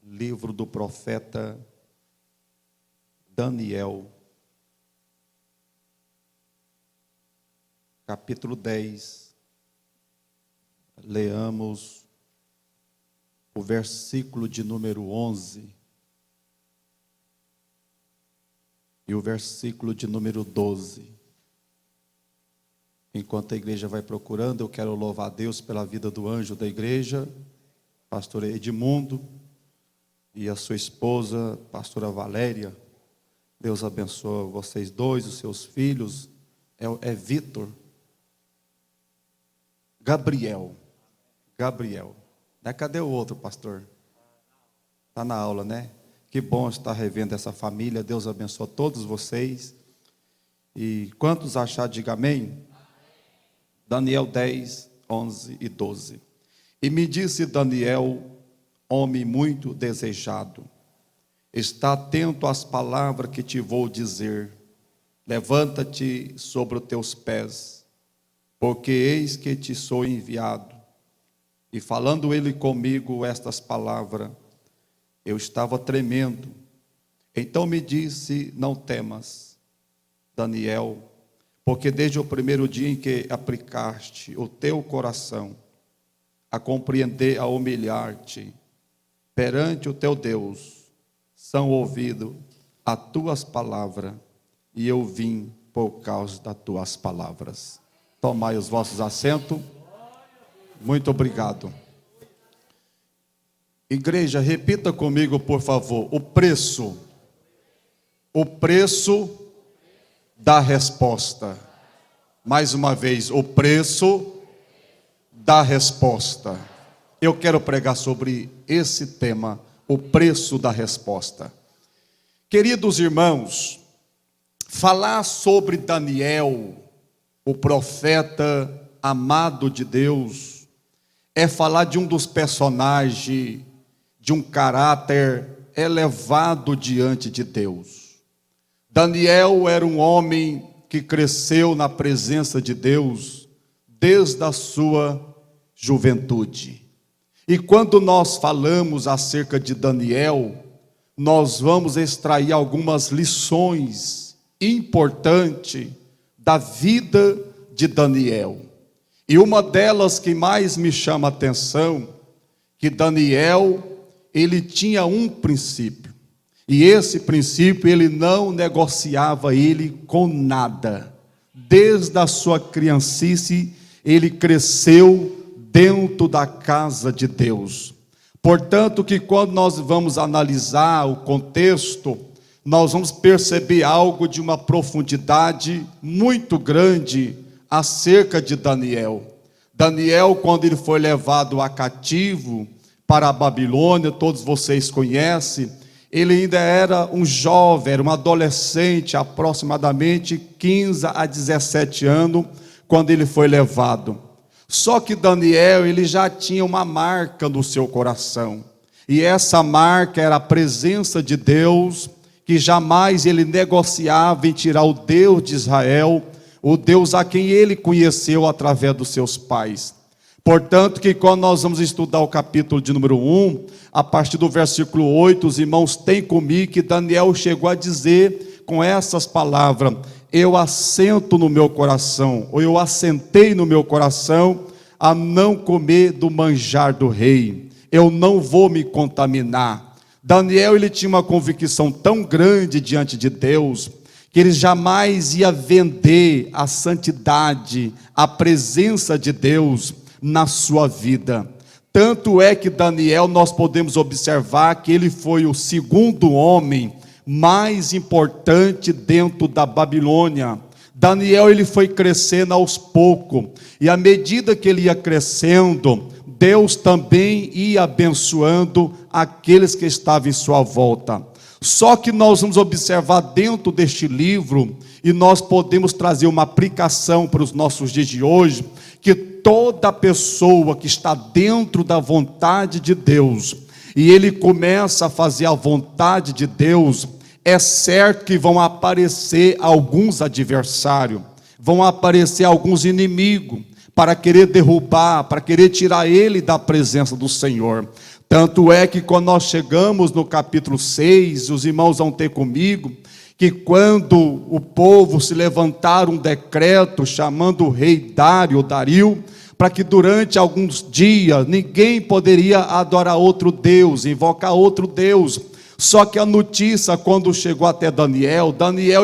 livro do profeta Daniel, capítulo 10, leamos o versículo de número 11 e o versículo de número 12. Enquanto a igreja vai procurando, eu quero louvar a Deus pela vida do anjo da igreja, pastor Edmundo, e a sua esposa, pastora Valéria. Deus abençoe vocês dois, os seus filhos, é Vitor, Gabriel, cadê o outro pastor? Está na aula, né? Que bom estar revendo essa família. Deus abençoe todos vocês. E quantos achar, diga amém. Daniel 10, 11 e 12. E me disse Daniel, homem muito desejado, está atento às palavras que te vou dizer. Levanta-te sobre os teus pés, porque eis que te sou enviado. E falando ele comigo estas palavras, eu estava tremendo. Então me disse, não temas, Daniel, porque desde o primeiro dia em que aplicaste o teu coração a compreender, a humilhar-te perante o teu Deus, são ouvidas as tuas palavras, e eu vim por causa das tuas palavras. Tomai os vossos assentos. Muito obrigado. Igreja, repita comigo, por favor, o preço da resposta. Mais uma vez, o preço da resposta. Eu quero pregar sobre esse tema, o preço da resposta. Queridos irmãos, falar sobre Daniel, o profeta amado de Deus, é falar de um dos personagens, de um caráter elevado diante de Deus. Daniel era um homem que cresceu na presença de Deus desde a sua juventude. E quando nós falamos acerca de Daniel, nós vamos extrair algumas lições importantes da vida de Daniel. E uma delas que mais me chama a atenção, que Daniel, ele tinha um princípio. E esse princípio ele não negociava ele com nada. Desde a sua criancice, ele cresceu dentro da casa de Deus. Portanto, que quando nós vamos analisar o contexto, nós vamos perceber algo de uma profundidade muito grande acerca de Daniel. Daniel, quando ele foi levado a cativo para a Babilônia, todos vocês conhecem, ele ainda era um jovem, era um adolescente, aproximadamente 15 a 17 anos, quando ele foi levado. Só que Daniel, ele já tinha uma marca no seu coração, e essa marca era a presença de Deus, que jamais ele negociava em tirar o Deus de Israel, o Deus a quem ele conheceu através dos seus pais. Portanto, que quando nós vamos estudar o capítulo de número 1, a partir do versículo 8, os irmãos têm comigo que Daniel chegou a dizer com essas palavras: eu assento no meu coração, ou eu assentei no meu coração a não comer do manjar do rei, eu não vou me contaminar. Daniel, ele tinha uma convicção tão grande diante de Deus, que ele jamais ia vender a santidade, a presença de Deus na sua vida. Tanto é que Daniel, nós podemos observar que ele foi o segundo homem mais importante dentro da Babilônia. Daniel, ele foi crescendo aos poucos, e à medida que ele ia crescendo, Deus também ia abençoando aqueles que estavam em sua volta. Só que nós vamos observar dentro deste livro, e nós podemos trazer uma aplicação para os nossos dias de hoje, que toda pessoa que está dentro da vontade de Deus, e ele começa a fazer a vontade de Deus, é certo que vão aparecer alguns adversários, vão aparecer alguns inimigos, para querer derrubar, para querer tirar ele da presença do Senhor. Tanto é que quando nós chegamos no capítulo 6, os irmãos vão ter comigo, que quando o povo se levantar um decreto chamando o rei Dario, para que durante alguns dias ninguém poderia adorar outro Deus, invocar outro Deus. Só que a notícia, quando chegou até Daniel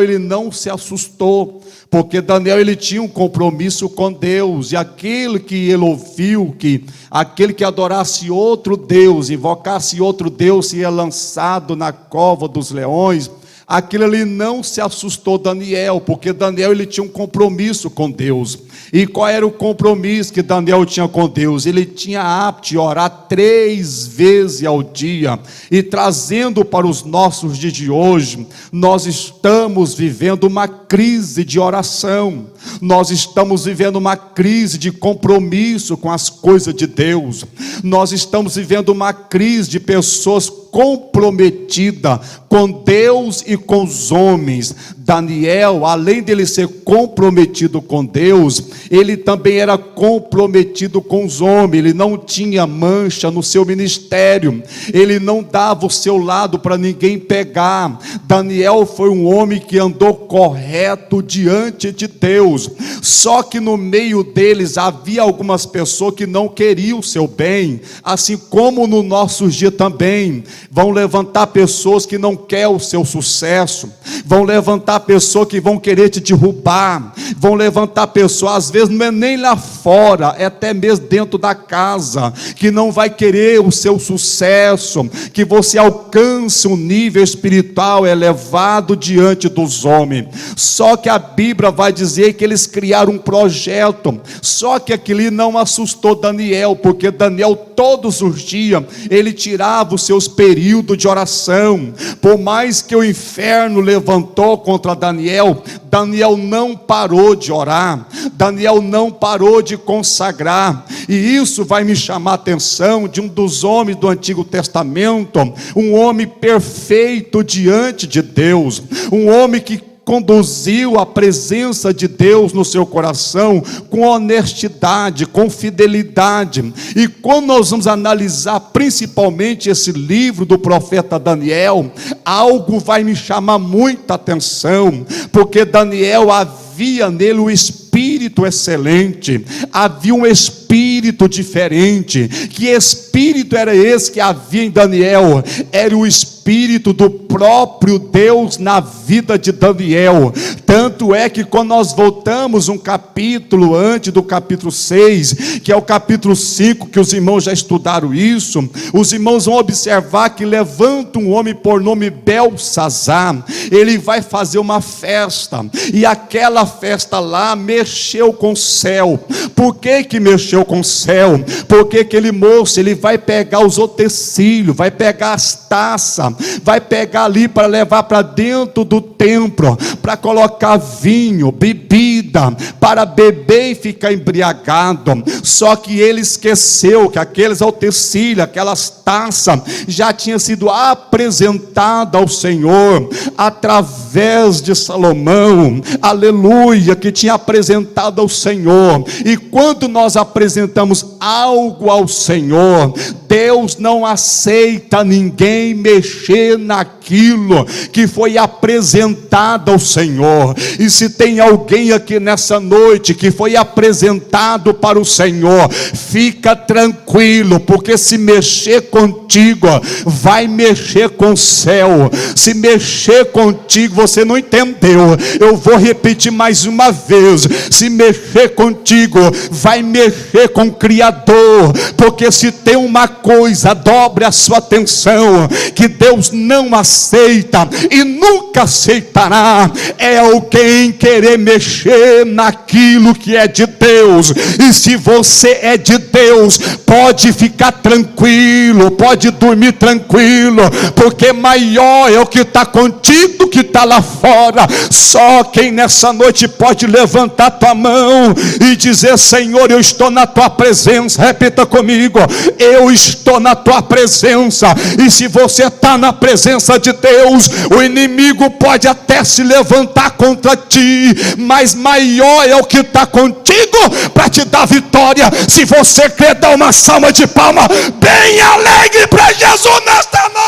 ele não se assustou, porque Daniel ele tinha um compromisso com Deus, e aquele que ele ouviu, que aquele que adorasse outro Deus, invocasse outro Deus, seria lançado na cova dos leões. Aquilo ali não se assustou Daniel, porque Daniel ele tinha um compromisso com Deus. E qual era o compromisso que Daniel tinha com Deus? Ele tinha hábito de orar 3 vezes ao dia. E trazendo para os nossos dias de hoje, nós estamos vivendo uma crise de oração. Nós estamos vivendo uma crise de compromisso com as coisas de Deus. Nós estamos vivendo uma crise de pessoas comprometidas com Deus e com os homens. Daniel, além dele ser comprometido com Deus, ele também era comprometido com os homens. Ele não tinha mancha no seu ministério, ele não dava o seu lado para ninguém pegar. Daniel foi um homem que andou correto diante de Deus. Só que no meio deles havia algumas pessoas que não queriam o seu bem, assim como no nossos dias também. Vão levantar pessoas que não querem o seu sucesso, vão levantar pessoas que vão querer te derrubar, vão levantar pessoas, às vezes não é nem lá fora, é até mesmo dentro da casa, que não vai querer o seu sucesso, que você alcance um nível espiritual elevado diante dos homens. Só que a Bíblia vai dizer que eles criaram um projeto, só que aquilo não assustou Daniel, porque Daniel todos os dias, ele tirava os seus períodos de oração. Por mais que o inferno levantou contra Daniel, Daniel não parou de orar, Daniel não parou de consagrar. E isso vai me chamar a atenção de um dos homens do Antigo Testamento, um homem perfeito diante de Deus, um homem que conduziu a presença de Deus no seu coração com honestidade, com fidelidade. E quando nós vamos analisar principalmente esse livro do profeta Daniel, algo vai me chamar muita atenção, porque Daniel havia nele o espírito excelente, havia um espírito diferente. Que espírito era esse que havia em Daniel? Era o espírito do próprio Deus na vida de Daniel. Tanto é que quando nós voltamos um capítulo antes do capítulo 6, que é o capítulo 5, que os irmãos já estudaram isso, os irmãos vão observar que levanta um homem por nome Belsazar. Ele vai fazer uma festa, e aquela festa lá mexeu com o céu. Por que mexeu com o céu? Porque aquele moço, ele vai pegar os utensílios, vai pegar as taças, vai pegar ali para levar para dentro do templo, para colocar vinho, bebida, para beber e ficar embriagado. Só que ele esqueceu que aqueles utensílios, aquelas taças, já tinha sido apresentada ao Senhor, através de Salomão, aleluia, que tinha apresentado ao Senhor. E quando nós apresentamos algo ao Senhor, Deus não aceita ninguém mexer naquilo que foi apresentado ao Senhor. E se tem alguém aqui nessa noite que foi apresentado para o Senhor, fica tranquilo, porque se mexer contigo, vai mexer com o céu. Se mexer contigo, você não entendeu, eu vou repetir mais uma vez: se mexer contigo, vai mexer com o Criador. Porque se tem uma coisa, dobre a sua atenção, que Deus não aceita e nunca aceitará, é alguém querer mexer naquilo que é de Deus. E se você é de Deus, pode ficar tranquilo, pode dormir tranquilo, porque maior é o que está contigo do que está lá fora. Só quem nessa noite pode levantar tua mão e dizer: Senhor, eu estou na tua presença. Repita comigo: eu estou na tua presença. E se você está na presença de Deus, o inimigo pode até se levantar contra ti, mas maior maior é o que está contigo para te dar vitória. Se você quer dar uma salva de palma bem alegre para Jesus nesta noite.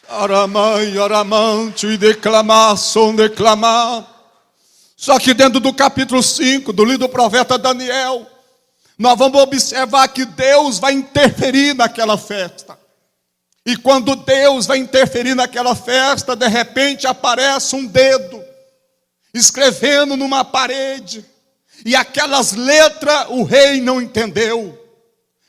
Aramãe, aramante, e declamar. Só que dentro do capítulo 5 do livro do profeta Daniel, nós vamos observar que Deus vai interferir naquela festa. E quando Deus vai interferir naquela festa, de repente aparece um dedo escrevendo numa parede. E aquelas letras o rei não entendeu.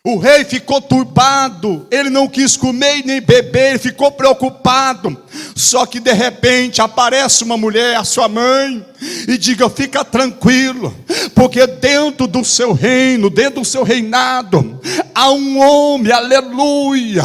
O rei ficou turbado, ele não quis comer nem beber, ele ficou preocupado. Só que de repente aparece uma mulher, a sua mãe, e diga: fica tranquilo, porque dentro do seu reino, dentro do seu reinado, há um homem, aleluia,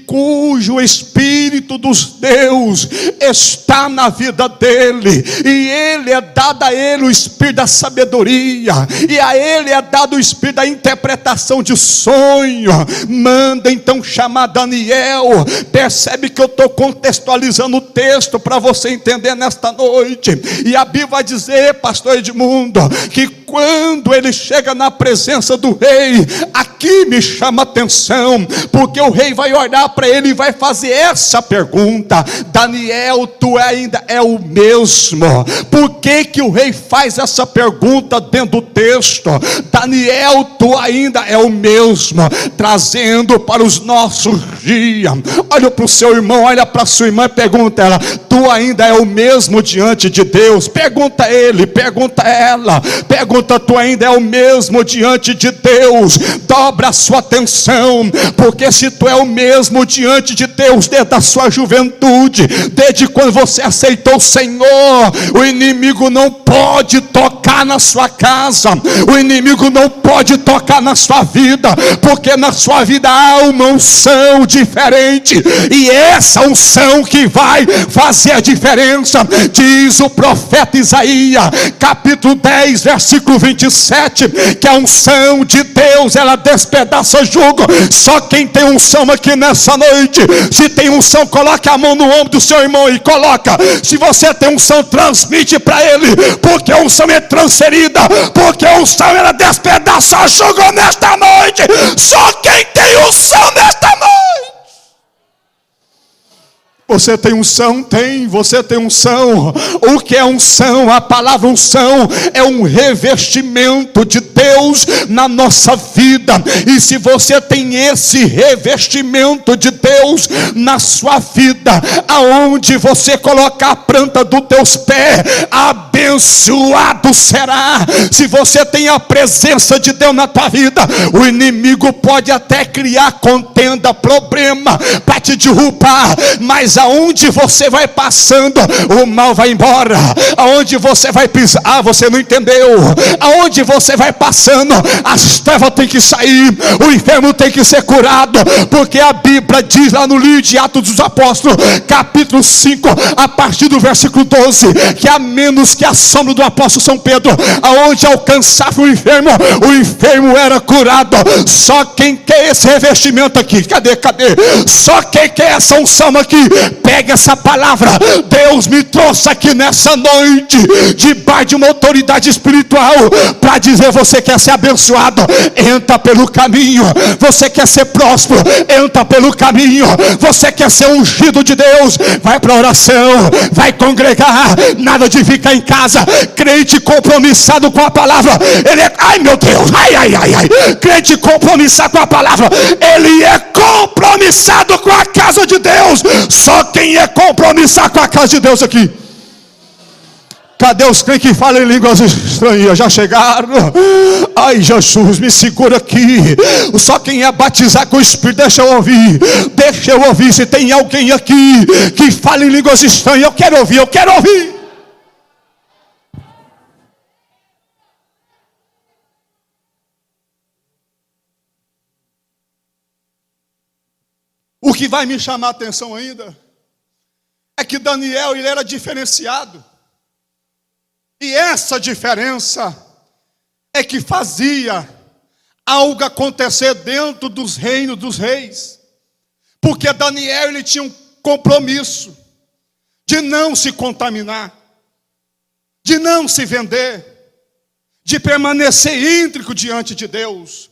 cujo Espírito dos Deus está na vida dele, e ele é dado a ele o Espírito da sabedoria, e a ele é dado o Espírito da interpretação de sonho. Manda então chamar Daniel. Percebe que eu estou contextualizando o texto para você entender nesta noite. E a Bíblia vai dizer, pastor Edmundo, que quando ele chega na presença do rei, aqui me chama a atenção, porque o rei vai olhar para ele e vai fazer essa pergunta: Daniel, tu ainda é o mesmo? Por que o rei faz essa pergunta dentro do texto? Daniel, tu ainda é o mesmo? Trazendo para os nossos dias. Olha para o seu irmão, olha para a sua irmã e pergunta ela: tu ainda é o mesmo diante de Deus? Pergunta ele, pergunta ela, pergunta: tu ainda é o mesmo diante de Deus? Dobra a sua atenção, porque se tu é o mesmo diante de Deus desde a sua juventude, desde quando você aceitou o Senhor, o inimigo não pode tocar na sua casa, o inimigo não pode tocar na sua vida, porque na sua vida há uma unção diferente, e essa unção que vai fazer a diferença. Diz o profeta Isaías, capítulo 10, versículo 27, que a unção de Deus, ela despedaça jugo. Só quem tem unção aqui nessa noite, se tem unção, coloque a mão no ombro do seu irmão e coloca. Se você tem unção, transmite para ele, porque a unção é transferida, porque a unção, ela despedaça jugo nesta noite. Só quem tem unção nesta noite. Você tem unção? Tem, você tem unção. O que é unção? A palavra unção é um revestimento de Deus na nossa vida. E se você tem esse revestimento de Deus na sua vida, aonde você colocar a planta dos teus pés, abençoado será. Se você tem a presença de Deus na tua vida, o inimigo pode até criar contenda, problema para te derrubar, mas aonde você vai passando, o mal vai embora. Aonde você vai pisar, você não entendeu. Aonde você vai passando, as trevas tem que sair, o enfermo tem que ser curado, porque a Bíblia diz lá no livro de Atos dos Apóstolos, capítulo 5, a partir do versículo 12, que a menos que a sombra do apóstolo São Pedro, aonde alcançava o enfermo era curado. Só quem quer esse revestimento aqui, cadê? Só quem quer essa unção aqui, pega essa palavra. Deus me trouxe aqui nessa noite, debaixo de uma autoridade espiritual, para dizer: você quer ser abençoado, entra pelo caminho. Você quer ser próspero, entra pelo caminho. Você quer ser ungido de Deus, vai para a oração, vai congregar. Nada de ficar em casa. Crente compromissado com a palavra, ele é, ai meu Deus, ai. Crente compromissado com a palavra, ele é compromissado com a casa de Deus. Só quem é compromissado com a casa de Deus aqui. Cadê os crentes que falam em línguas estranhas? Já chegaram? Ai, Jesus, me segura aqui. Só quem é batizado com o Espírito, deixa eu ouvir. Se tem alguém aqui que fala em línguas estranhas, eu quero ouvir. O que vai me chamar a atenção ainda é que Daniel, ele era diferenciado. E essa diferença é que fazia algo acontecer dentro dos reinos dos reis. Porque Daniel, ele tinha um compromisso de não se contaminar, de não se vender, de permanecer íntegro diante de Deus.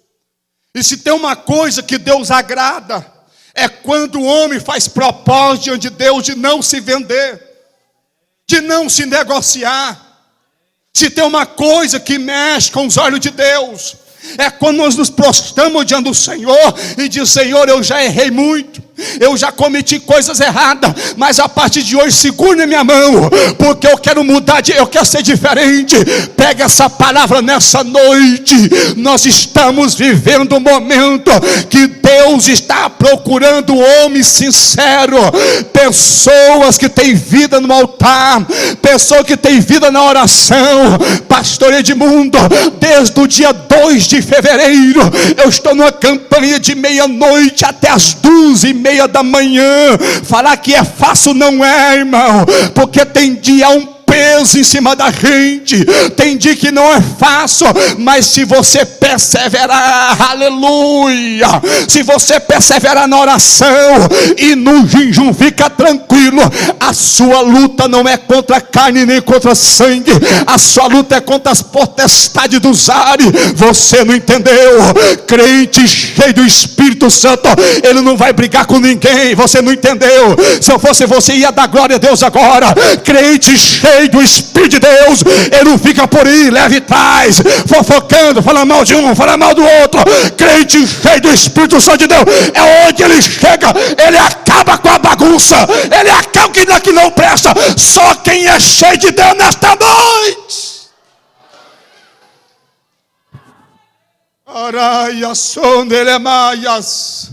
E se tem uma coisa que Deus agrada, é quando o homem faz propósito diante de Deus de não se vender, de não se negociar. Se tem uma coisa que mexe com os olhos de Deus, é quando nós nos prostramos diante do Senhor e diz: Senhor, eu já errei muito, eu já cometi coisas erradas, mas a partir de hoje segura minha mão, porque eu quero mudar, eu quero ser diferente. Pega essa palavra nessa noite. Nós estamos vivendo um momento que Deus está procurando homens sinceros, pessoas que têm vida no altar, pessoas que têm vida na oração. Pastor Edmundo, desde o dia 2 de fevereiro, eu estou numa campanha de meia-noite até as 2:30 da manhã. Falar que é fácil não é, irmão, porque tem dia peso em cima da gente, tem dia que não é fácil, mas se você perseverar, aleluia, se você perseverar na oração e no jejum, fica tranquilo, a sua luta não é contra a carne nem contra sangue, a sua luta é contra as potestades dos ares. Você não entendeu? Crente cheio do Espírito Santo, ele não vai brigar com ninguém. Você não entendeu? Se eu fosse você, ia dar glória a Deus agora. Crente cheio do Espírito de Deus, ele não fica por aí, leva e traz, fofocando, fala mal de um, fala mal do outro. Crente cheio do Espírito Santo de Deus, é onde ele chega, ele acaba com a bagunça, ele acaba com aquilo que não presta. Só quem é cheio de Deus nesta noite. Araia sondelemaias.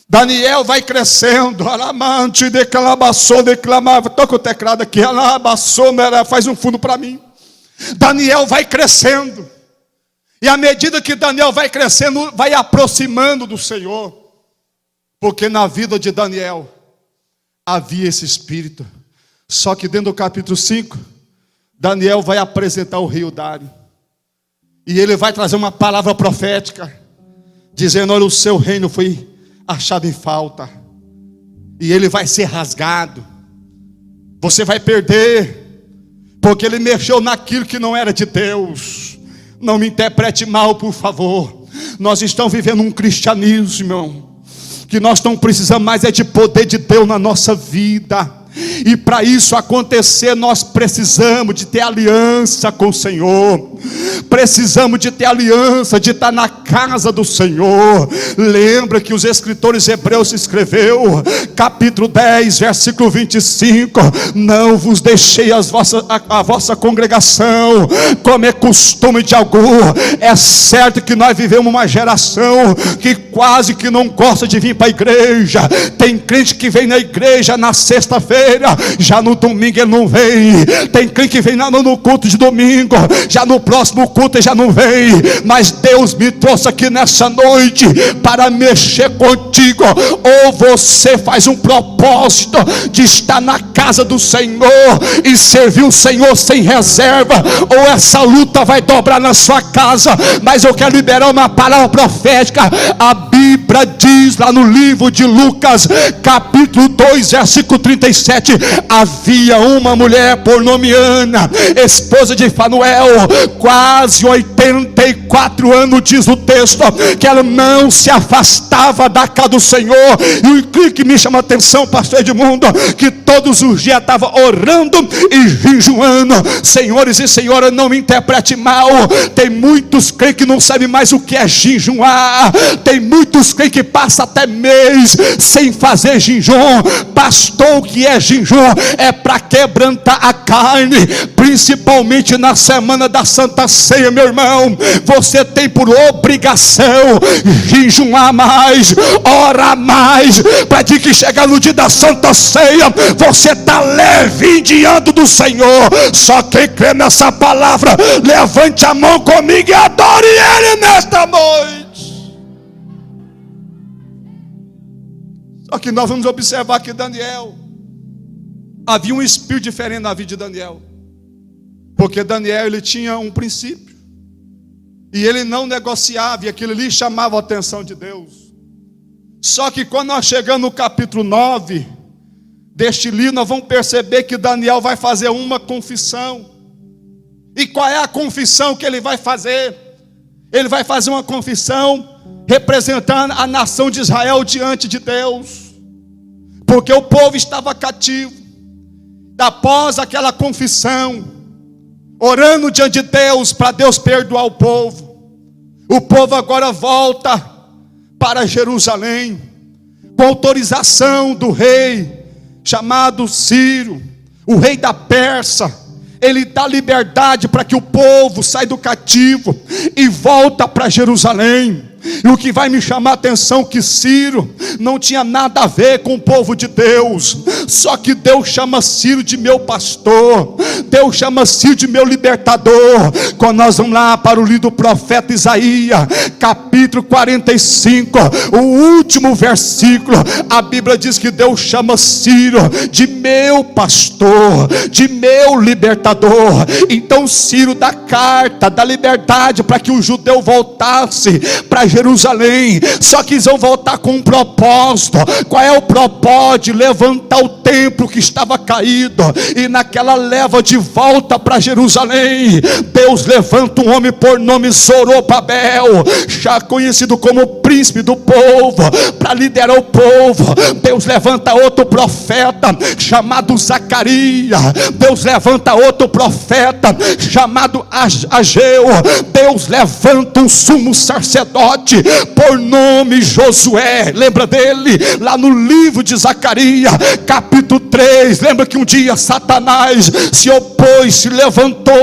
Daniel vai crescendo, alamante, declamação, declamava. Toca o teclado aqui, alabação, faz um fundo para mim. Daniel vai crescendo, e à medida que Daniel vai crescendo, vai aproximando do Senhor, porque na vida de Daniel havia esse espírito. Só que dentro do capítulo 5, Daniel vai apresentar o rei Dário, e ele vai trazer uma palavra profética, dizendo: olha, o seu reino foi achado em falta, e ele vai ser rasgado, você vai perder, porque ele mexeu naquilo que não era de Deus. Não me interprete mal, por favor. Nós estamos vivendo um cristianismo, irmão, que nós não precisamos mais de poder de Deus na nossa vida. E para isso acontecer, nós precisamos de ter aliança com o Senhor. Precisamos de ter aliança, de estar na casa do Senhor. Lembra que os escritores hebreus escreveu, capítulo 10, versículo 25: não vos deixei a vossa congregação, como é costume de algum. É certo que nós vivemos uma geração que quase que não gosta de vir para a igreja. Tem crente que vem na igreja na sexta-feira, já no domingo ele não vem. Tem crente que vem no culto de domingo, já no próximo culto ele já não vem. Mas Deus me trouxe aqui nessa noite para mexer contigo. Ou você faz um propósito de estar na casa do Senhor e servir o Senhor sem reserva, ou essa luta vai dobrar na sua casa. Mas eu quero liberar uma palavra profética. A Bíblia diz lá no livro de Lucas, capítulo 2, versículo 37: havia uma mulher por nome Ana, esposa de Fanuel, quase 84 anos, diz o texto, que ela não se afastava da casa do Senhor. E o que me chama a atenção, pastor Edmundo, que todos os dias estava orando e jejuando. Senhores e senhoras, não me interprete mal, tem muitos crentes que não sabem mais o que é jejuar. Tem muitos crentes que passam até mês sem fazer jejum. Pastor, o que é jejum? É para quebrantar a carne, principalmente na semana da Santa Ceia, meu irmão. Você tem por obrigação jejuar mais, orar mais, para que chegar no dia da Santa Ceia, você está leve diante do Senhor. Só quem crê nessa palavra, levante a mão comigo e adore Ele nesta noite. Só que nós vamos observar que Daniel, havia um espírito diferente na vida de Daniel, porque Daniel, ele tinha um princípio, e ele não negociava, e aquilo ali chamava a atenção de Deus. Só que quando nós chegamos no capítulo 9 deste livro, nós vamos perceber que Daniel vai fazer uma confissão. E qual é a confissão que ele vai fazer? Ele vai fazer uma confissão representando a nação de Israel diante de Deus, porque o povo estava cativo. Após aquela confissão, orando diante de Deus, para Deus perdoar o povo agora volta para Jerusalém, com autorização do rei chamado Ciro, o rei da Pérsia. Ele dá liberdade para que o povo saia do cativo e volta para Jerusalém. E o que vai me chamar a atenção é que Ciro não tinha nada a ver com o povo de Deus. Só que Deus chama Ciro de meu pastor, Deus chama Ciro de meu libertador. Quando nós vamos lá para o livro do profeta Isaías, capítulo 45, o último versículo, a Bíblia diz que Deus chama Ciro de meu pastor, de meu libertador. Então Ciro dá carta, dá liberdade para que o judeu voltasse para Jerusalém. Só que eles vão voltar com um propósito. Qual é o propósito? De levantar o templo que estava caído. E naquela leva de volta para Jerusalém, Deus levanta um homem por nome Zorobabel, já conhecido como o príncipe do povo, para liderar o povo. Deus levanta outro profeta chamado Zacarias. Deus levanta outro profeta chamado Ageu. Deus levanta um sumo sacerdote por nome Josué. Lembra dele? Lá no livro de Zacarias, capítulo 3. Lembra que um dia Satanás se opôs, se levantou,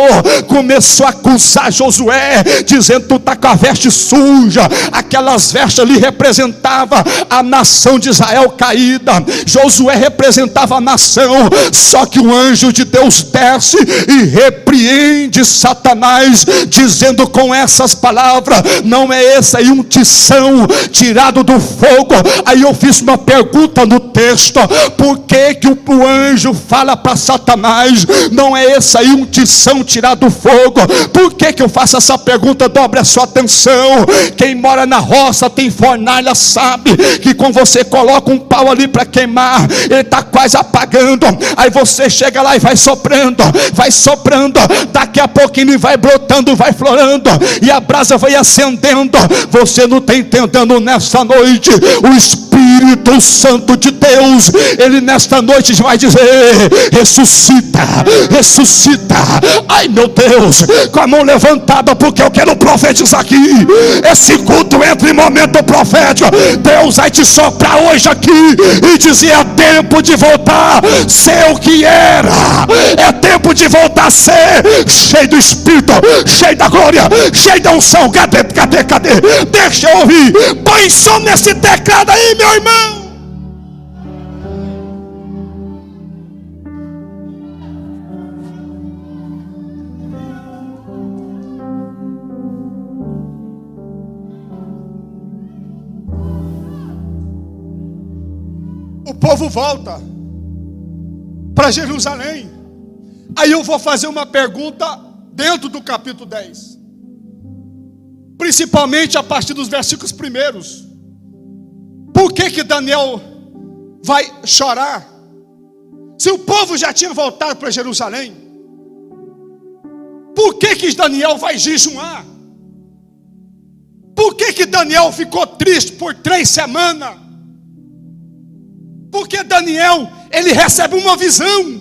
começou a acusar Josué, dizendo: tu está com a veste suja. Aquelas vestes ali representavam a nação de Israel caída. Josué representava a nação. Só que o anjo de Deus desce e repreende Satanás, dizendo com essas palavras: não é essa aí unção tirado do fogo? Aí eu fiz uma pergunta no texto: por que que o anjo fala para Satanás, não é essa aí unção tirado do fogo? Por que que eu faço essa pergunta? Dobre a sua atenção. Quem mora na roça, tem fornalha, sabe que quando você coloca um pau ali para queimar, ele está quase apagando. Aí você chega lá e vai soprando, daqui a pouquinho ele vai brotando, vai florando, e a brasa vai acendendo. Você não está entendendo nessa noite? O Espírito Santo de Deus, ele nesta noite vai dizer: ressuscita, ressuscita. Ai meu Deus, com a mão levantada, porque eu quero profetizar aqui. Esse culto entra em momento profético. Deus vai te soprar hoje aqui e dizer: é tempo de voltar a ser o que era. É tempo de voltar a ser cheio do Espírito, cheio da glória, cheio da unção. Cadê? Deixa eu ouvir. Põe som nesse teclado aí, meu irmão. O povo volta para Jerusalém. Aí eu vou fazer uma pergunta dentro do capítulo 10, principalmente a partir dos versículos primeiros. Por que Daniel vai chorar? Se o povo já tinha voltado para Jerusalém, por que Daniel vai jejuar? Por que Daniel ficou triste por 3 semanas? Porque Daniel, ele recebe uma visão.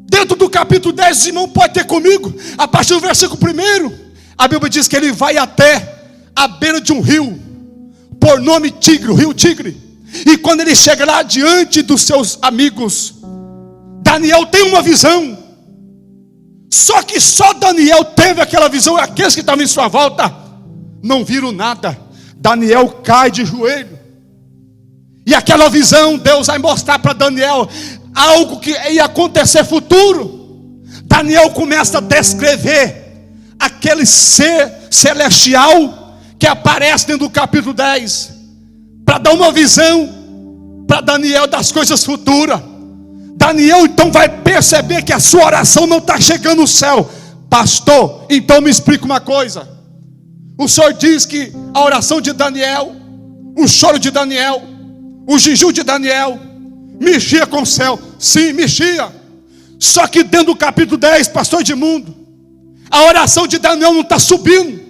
Dentro do capítulo 10, os irmãos podem ter comigo, a partir do versículo 1, a Bíblia diz que ele vai até a beira de um rio, por nome Tigre, o rio Tigre. E quando ele chega lá diante dos seus amigos, Daniel tem uma visão. Só que só Daniel teve aquela visão, e aqueles que estavam em sua volta não viram nada. Daniel cai de joelho. E aquela visão, Deus vai mostrar para Daniel algo que ia acontecer futuro. Daniel começa a descrever aquele ser celestial que aparece dentro do capítulo 10, para dar uma visão para Daniel das coisas futuras. Daniel então vai perceber que a sua oração não está chegando no céu. Pastor, então me explica uma coisa. O senhor diz que a oração de Daniel, o choro de Daniel, o jejum de Daniel, mexia com o céu. Sim, mexia. Só que dentro do capítulo 10, pastor Edmundo, a oração de Daniel não está subindo.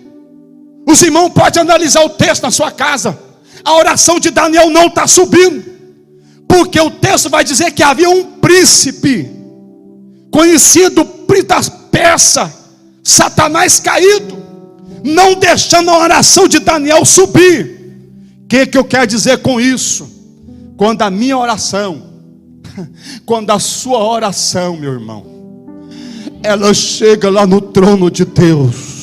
Os irmãos podem analisar o texto na sua casa. A oração de Daniel não está subindo, porque o texto vai dizer que havia um príncipe, conhecido príncipe das Persas, Satanás caído, não deixando a oração de Daniel subir. O que eu quero dizer com isso? Quando a minha oração, quando a sua oração, meu irmão, ela chega lá no trono de Deus,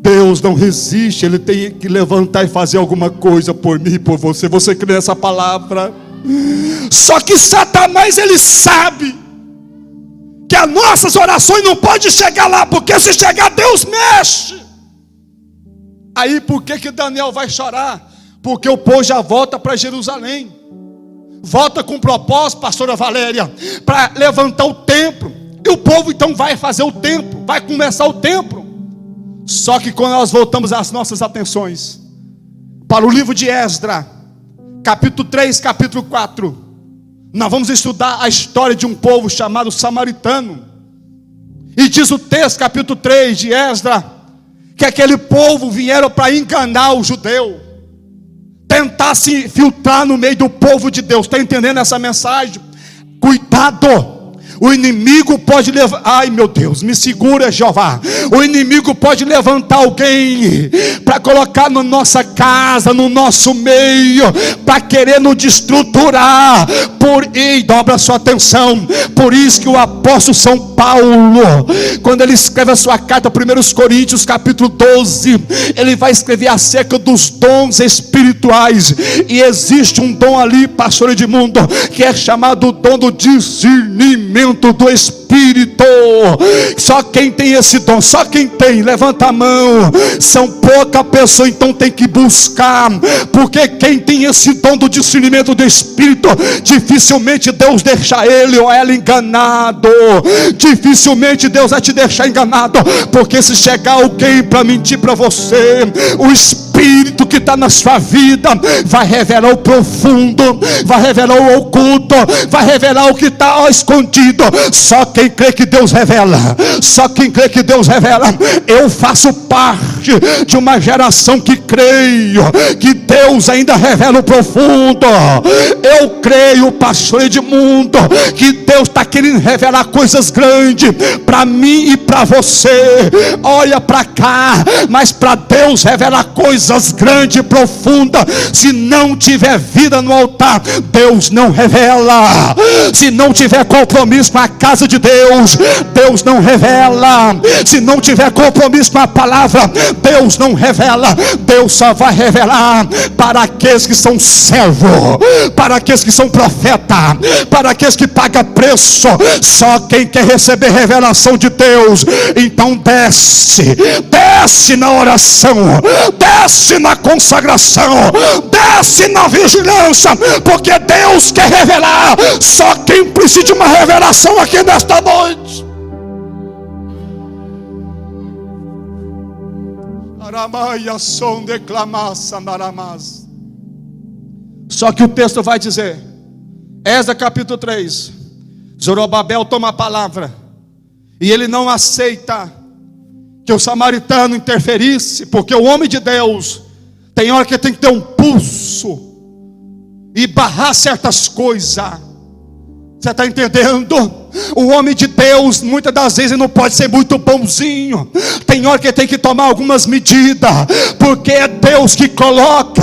Deus não resiste, Ele tem que levantar e fazer alguma coisa por mim e por você. Você crê nessa palavra? Só que Satanás, ele sabe que as nossas orações não podem chegar lá, porque se chegar, Deus mexe. Aí por que Daniel vai chorar? Porque o povo já volta para Jerusalém, volta com propósito, pastora Valéria, para levantar o templo. E o povo então vai fazer o templo, vai começar o templo. Só que quando nós voltamos as nossas atenções para o livro de Esdras, capítulo 3, capítulo 4, nós vamos estudar a história de um povo chamado samaritano. E diz o texto, capítulo 3 de Esdras, que aquele povo vieram para enganar o judeu, tentar se filtrar no meio do povo de Deus. Está entendendo essa mensagem? Cuidado! O inimigo pode levar, ai meu Deus, me segura, Jeová. O inimigo pode levantar alguém para colocar na nossa casa, no nosso meio, para querer nos destruturar. E dobra a sua atenção. Por isso que o apóstolo São Paulo, quando ele escreve a sua carta, 1 Coríntios capítulo 12, ele vai escrever acerca dos dons espirituais. E existe um dom ali, pastor Edmundo, que é chamado o dom do discernimento do Espírito. Só quem tem esse dom, só quem tem, levanta a mão. São poucas pessoas, então tem que buscar, porque quem tem esse dom do discernimento do Espírito, dificilmente Deus deixa ele ou ela enganado. Dificilmente Deus vai te deixar enganado, porque se chegar alguém para mentir para você, o Espírito que está na sua vida vai revelar o profundo, vai revelar o oculto, vai revelar o que está escondido. Só quem crê que Deus revela, só quem crê que Deus revela. Eu faço parte de uma geração que creio que Deus ainda revela o profundo. Eu creio, pastor Edmundo, que Deus está querendo revelar coisas grandes para mim e para você. Olha para cá, mas para Deus revelar coisas grandes e profundas, se não tiver vida no altar, Deus não revela. Se não tiver compromisso com a casa de Deus, Deus não revela. Se não tiver compromisso com a palavra, Deus não revela. Deus só vai revelar para aqueles que são servos, para aqueles que são profetas, para aqueles que pagam preço. Só quem quer receber revelação de Deus, então desce na oração, desce na consagração, desce na vigilância, porque Deus quer revelar. Só quem precisa de uma revelação aqui nesta noite. Só que o texto vai dizer, Esdras capítulo 3, Zorobabel toma a palavra, e ele não aceita que o samaritano interferisse, porque o homem de Deus tem hora que tem que ter um pulso e barrar certas coisas. Você está entendendo? O homem de Deus, muitas das vezes, não pode ser muito bonzinho. Tem hora que tem que tomar algumas medidas, porque é Deus que coloca.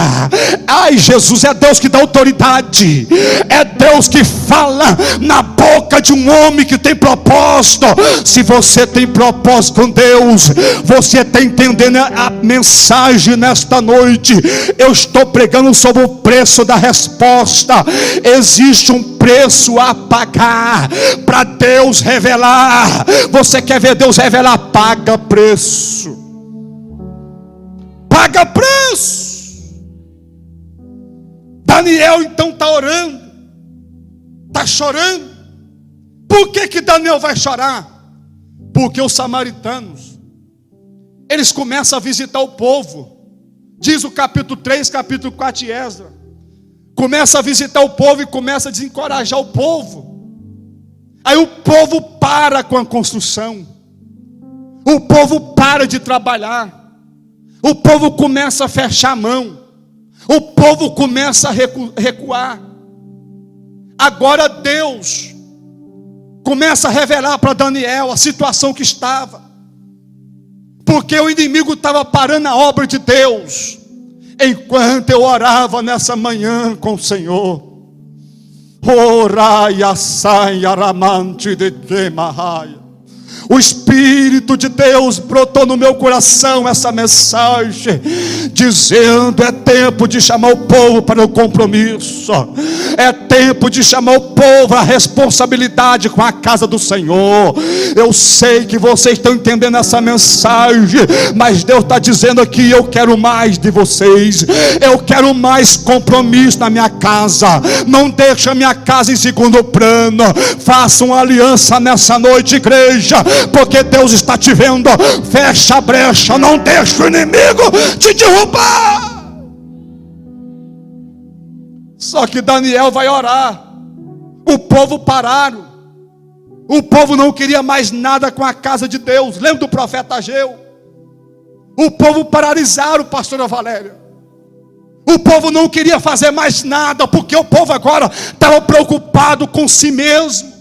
Ai, Jesus, é Deus que dá autoridade. É Deus que fala na boca de um homem que tem propósito. Se você tem propósito com Deus, você está entendendo a mensagem nesta noite. Eu estou pregando sobre o preço da resposta. Existe um preço a pagar para Deus revelar. Você quer ver Deus revelar? Paga preço. Paga preço. Daniel então está orando, está chorando. Por que Daniel vai chorar? Porque os samaritanos, eles começam a visitar o povo Diz o capítulo 3, capítulo 4 de Esdras. Começa a visitar o povo e começa a desencorajar o povo. Aí o povo para com a construção. O povo para de trabalhar. O povo começa a fechar a mão. O povo começa a recuar. Agora Deus começa a revelar para Daniel a situação que estava. Porque o inimigo estava parando a obra de Deus. Enquanto eu orava nessa manhã com o Senhor. Oraia sai aramante de queimaraia. O Espírito de Deus brotou no meu coração essa mensagem, dizendo: é tempo de chamar o povo para o compromisso, é tempo de chamar o povo à responsabilidade com a casa do Senhor. Eu sei que vocês estão entendendo essa mensagem, mas Deus está dizendo aqui: eu quero mais de vocês, eu quero mais compromisso na minha casa. Não deixe a minha casa em segundo plano. Faça uma aliança nessa noite, igreja, porque Deus está te vendo. Fecha a brecha, não deixe o inimigo te derrubar. Só que Daniel vai orar. O povo pararam. O povo não queria mais nada com a casa de Deus. Lembra do profeta Ageu? O povo paralisaram, pastora Valéria. O povo não queria fazer mais nada, porque o povo agora estava preocupado com si mesmo.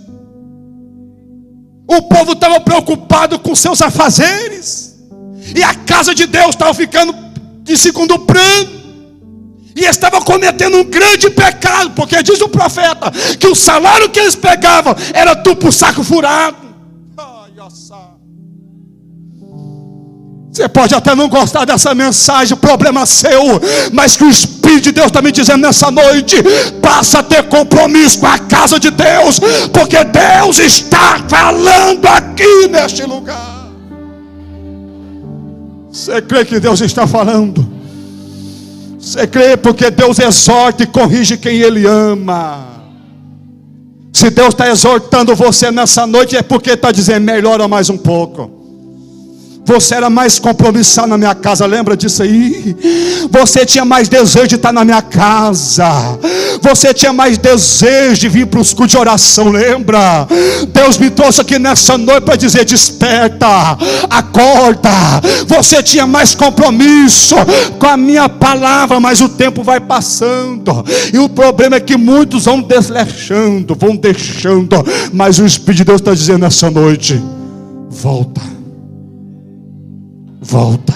O povo estava preocupado com seus afazeres. E a casa de Deus estava ficando de segundo plano. E estava cometendo um grande pecado, porque diz o profeta que o salário que eles pegavam era duplo saco furado. Você pode até não gostar dessa mensagem, o problema é seu, mas que o Espírito de Deus está me dizendo nessa noite: passa a ter compromisso com a casa de Deus, porque Deus está falando aqui neste lugar. Você crê que Deus está falando? Você crê? Porque Deus exorta e corrige quem Ele ama. Se Deus está exortando você nessa noite, é porque está dizendo: melhora mais um pouco. Você era mais compromissado na minha casa, lembra disso aí? Você tinha mais desejo de estar na minha casa. Você tinha mais desejo de vir para os cultos de oração, lembra? Deus me trouxe aqui nessa noite para dizer: desperta, acorda. Você tinha mais compromisso com a minha palavra, mas o tempo vai passando. E o problema é que muitos vão desleixando, vão deixando. Mas o Espírito de Deus está dizendo nessa noite: volta. Volta.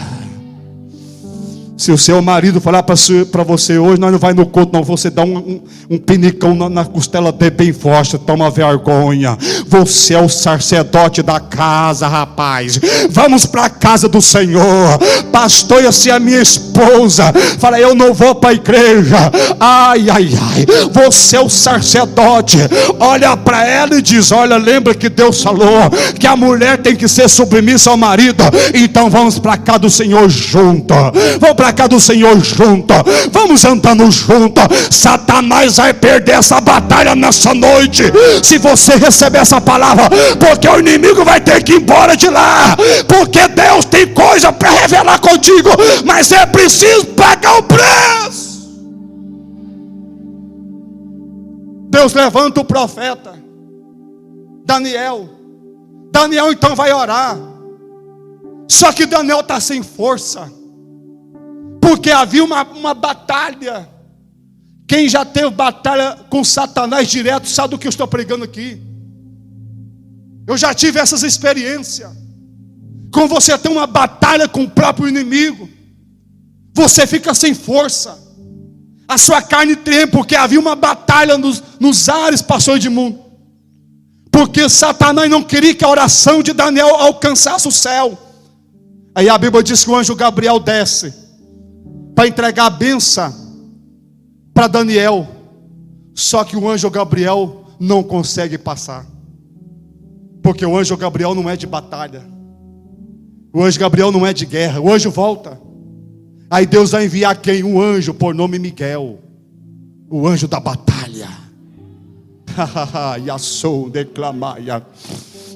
Se o seu marido falar para você hoje: nós não vai no culto não, você dá um pinicão na costela dele bem forte, toma vergonha. Você é o sacerdote da casa, rapaz. Vamos para a casa do Senhor. Pastor, assim a minha esposa fala: eu não vou para a igreja. Ai, ai, ai. Você é o sacerdote. Olha para ela e diz: olha, lembra que Deus falou que a mulher tem que ser submissa ao marido? Então vamos para a casa do Senhor junto. Vamos para a casa do Senhor junto. Vamos andando junto. Satanás vai perder essa batalha nessa noite, se você receber essa palavra, porque o inimigo vai ter que ir embora de lá, porque Deus tem coisa para revelar contigo, mas é preciso pagar o preço. Deus levanta o profeta Daniel. Daniel então vai orar. Só que Daniel está sem força, porque havia uma batalha. Quem já teve batalha com Satanás direto sabe do que eu estou pregando aqui. Eu já tive essas experiências. Quando você tem uma batalha com o próprio inimigo, você fica sem força. A sua carne treme, porque havia uma batalha nos ares, pastor Edmundo. Porque Satanás não queria que a oração de Daniel alcançasse o céu. Aí a Bíblia diz que o anjo Gabriel desce para entregar a bênção para Daniel. Só que o anjo Gabriel não consegue passar, porque o anjo Gabriel não é de batalha. O anjo Gabriel não é de guerra. O anjo volta. Aí Deus vai enviar quem? Um anjo por nome Miguel, o anjo da batalha.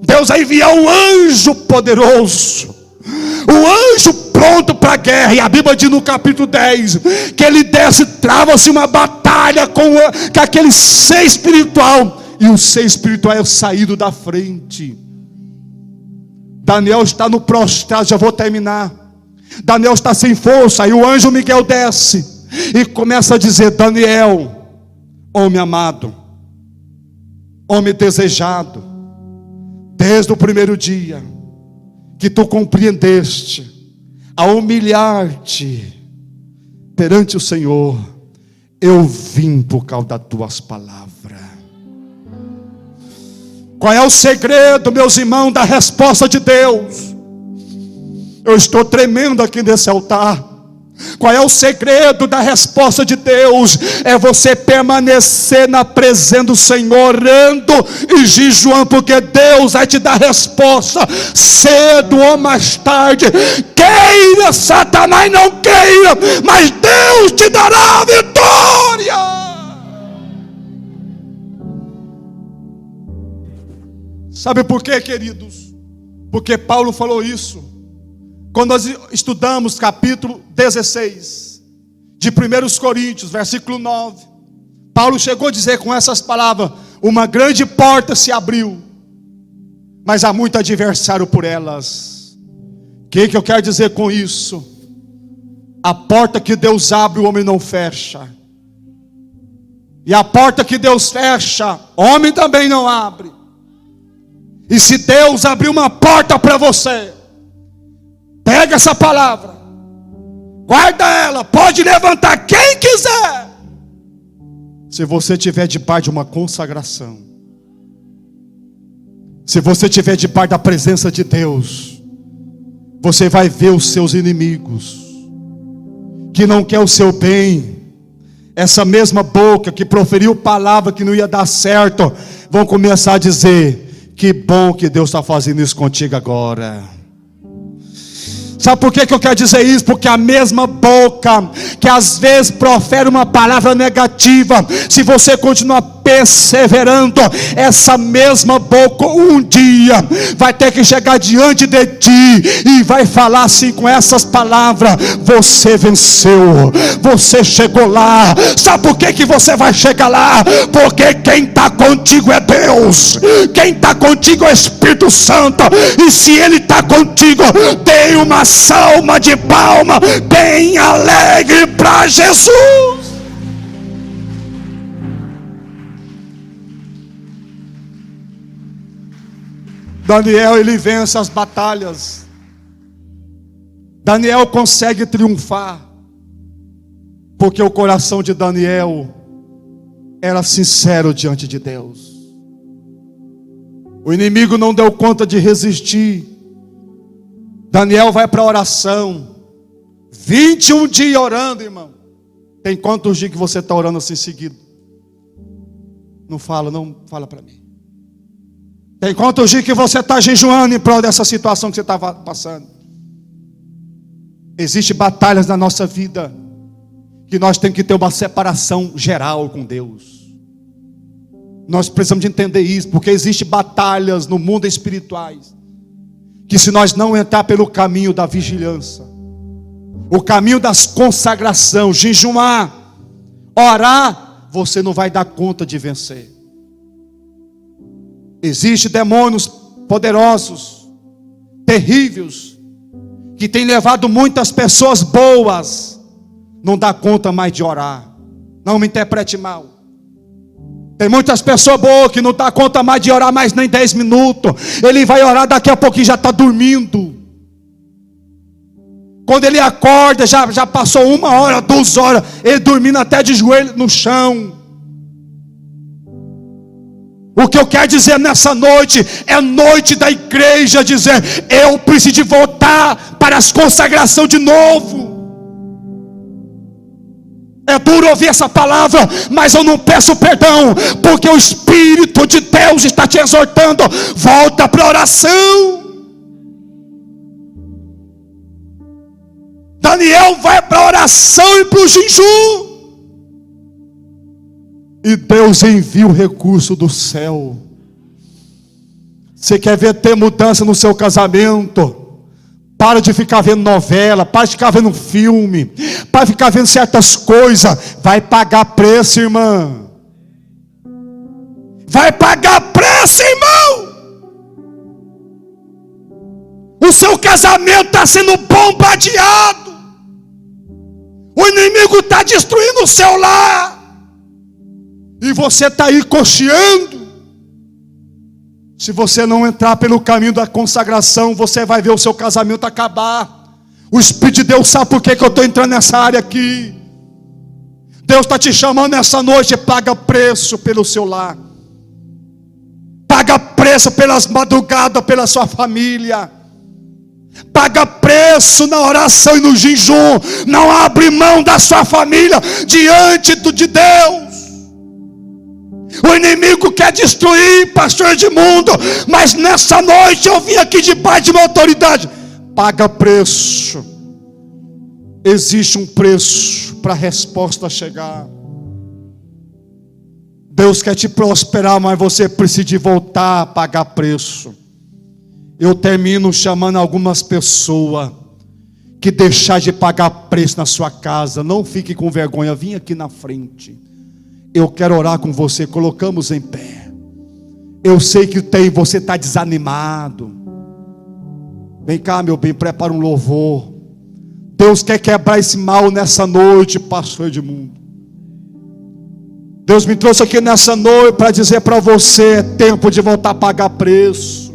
Deus vai enviar um anjo poderoso o anjo pronto para a guerra. E a Bíblia diz no capítulo 10 que ele desce, trava-se uma batalha com aquele ser espiritual, e o ser espiritual é saído da frente. Daniel está no prostrado, já vou terminar. Daniel está sem força, aí o anjo Miguel desce e começa a dizer: Daniel, homem amado, homem desejado, desde o primeiro dia que tu compreendeste a humilhar-te perante o Senhor, eu vim por causa das tuas palavras. Qual é o segredo, meus irmãos, da resposta de Deus? Eu estou tremendo aqui nesse altar. Qual é o segredo da resposta de Deus? É você permanecer na presença do Senhor, orando e jejuando, porque Deus vai te dar resposta, cedo ou mais tarde. Queira Satanás, não queira, mas Deus te dará a vitória. Sabe por quê, queridos? Porque Paulo falou isso quando nós estudamos capítulo 16 de 1 Coríntios, versículo 9. Paulo chegou a dizer com essas palavras: uma grande porta se abriu, mas há muito adversário por elas. O que eu quero dizer com isso? A porta que Deus abre, o homem não fecha. E a porta que Deus fecha, o homem também não abre. E se Deus abrir uma porta para você, pega essa palavra, guarda ela, pode levantar quem quiser. Se você estiver debaixo de uma consagração, se você estiver debaixo da presença de Deus, você vai ver os seus inimigos, que não quer o seu bem, essa mesma boca que proferiu palavra que não ia dar certo, vão começar a dizer: que bom que Deus está fazendo isso contigo agora. Sabe por que eu quero dizer isso? Porque a mesma boca que às vezes profere uma palavra negativa, se você continuar perseverando, essa mesma boca um dia vai ter que chegar diante de ti e vai falar assim com essas palavras: você venceu, você chegou lá. Sabe por que você vai chegar lá? Porque quem está contigo é Deus, quem está contigo é o Espírito Santo. E se Ele está contigo, dê uma salva de palma bem alegre para Jesus. Daniel, ele vence as batalhas. Daniel consegue triunfar porque o coração de Daniel era sincero diante de Deus. O inimigo não deu conta de resistir. Daniel vai para a oração, 21 dias orando, irmão. Tem quantos dias que você está orando assim seguido? Não fala para mim. Tem quantos dias que você está jejuando em prol dessa situação que você está passando? Existem batalhas na nossa vida que nós temos que ter uma separação geral com Deus. Nós precisamos de entender isso, porque existem batalhas no mundo espirituais que, se nós não entrar pelo caminho da vigilância, o caminho das consagração, jejuar, orar, você não vai dar conta de vencer. Existem demônios poderosos, terríveis, que têm levado muitas pessoas boas, não dá conta mais de orar. Não me interprete mal. Tem muitas pessoas boas que não dá conta mais de orar mais nem 10 minutos. Ele vai orar, daqui a pouquinho já está dormindo. Quando ele acorda, já passou 1 hora, 2 horas, ele dormindo até de joelho no chão. O que eu quero dizer nessa noite, é noite da igreja dizer: eu preciso de voltar para as consagrações de novo. É duro ouvir essa palavra, mas eu não peço perdão, porque o Espírito de Deus está te exortando: volta para a oração. Daniel vai para a oração e para o jejum, e Deus envia o recurso do céu. Você quer ver ter mudança no seu casamento? Para de ficar vendo novela, para de ficar vendo filme, para de ficar vendo certas coisas. Vai pagar preço, irmã. Vai pagar preço, irmão. O seu casamento está sendo bombardeado. O inimigo está destruindo o seu lar. E você está aí cocheando. Se você não entrar pelo caminho da consagração, você vai ver o seu casamento acabar. O Espírito de Deus sabe por que eu estou entrando nessa área aqui. Deus está te chamando nessa noite. Paga preço pelo seu lar. Paga preço pelas madrugadas, pela sua família. Paga preço na oração e no jejum. Não abre mão da sua família diante de Deus. O inimigo quer destruir, pastor Edmundo, mas nessa noite eu vim aqui debaixo de uma autoridade. Paga preço. Existe um preço para a resposta chegar. Deus quer te prosperar, mas você precisa voltar a pagar preço. Eu termino chamando algumas pessoas que deixar de pagar preço na sua casa. Não fique com vergonha, vim aqui na frente. Eu quero orar com você, colocamos em pé. Eu sei que você está desanimado. Vem cá, meu bem, prepara um louvor. Deus quer quebrar esse mal nessa noite, pastor Edmundo. Deus me trouxe aqui nessa noite para dizer para você: é tempo de voltar a pagar preço.